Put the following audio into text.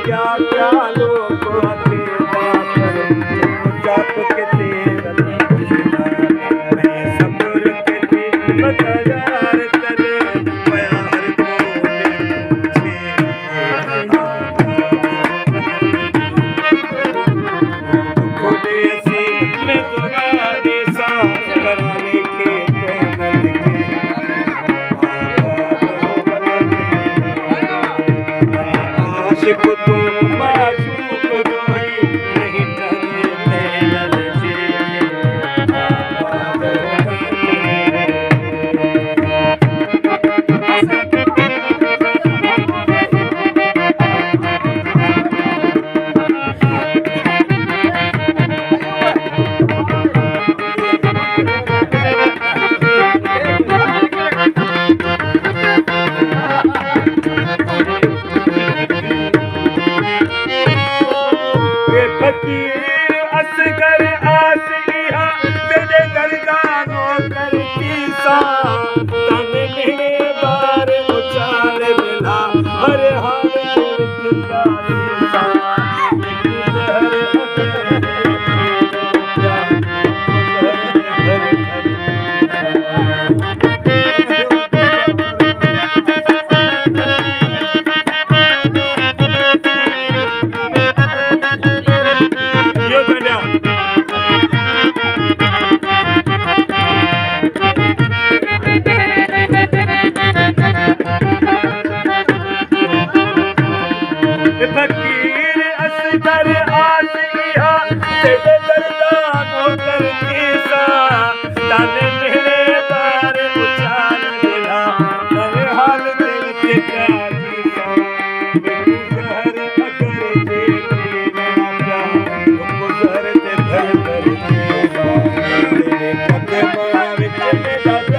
क्या क्या लोग जप के तेरा मैं सब्र के तैयार तेरे प्यार को खुदे से मैं तुम्हारे साथ कराने के आशिक तो माशूक जो है नहीं डरते ललचे फकीर असगर आसिया तेरे दरगाहों करती सा तन मेरे बार उचाल मिला हर हाल फकीर असगर आसिया तेरे दरगाहों करती सा तन मेरे बार उछाल मिला हर हाल दिल के प्यारी सा गुजर अगर देखे ना प्यार गुजर दे घर कर तेरे कदम विच मेरा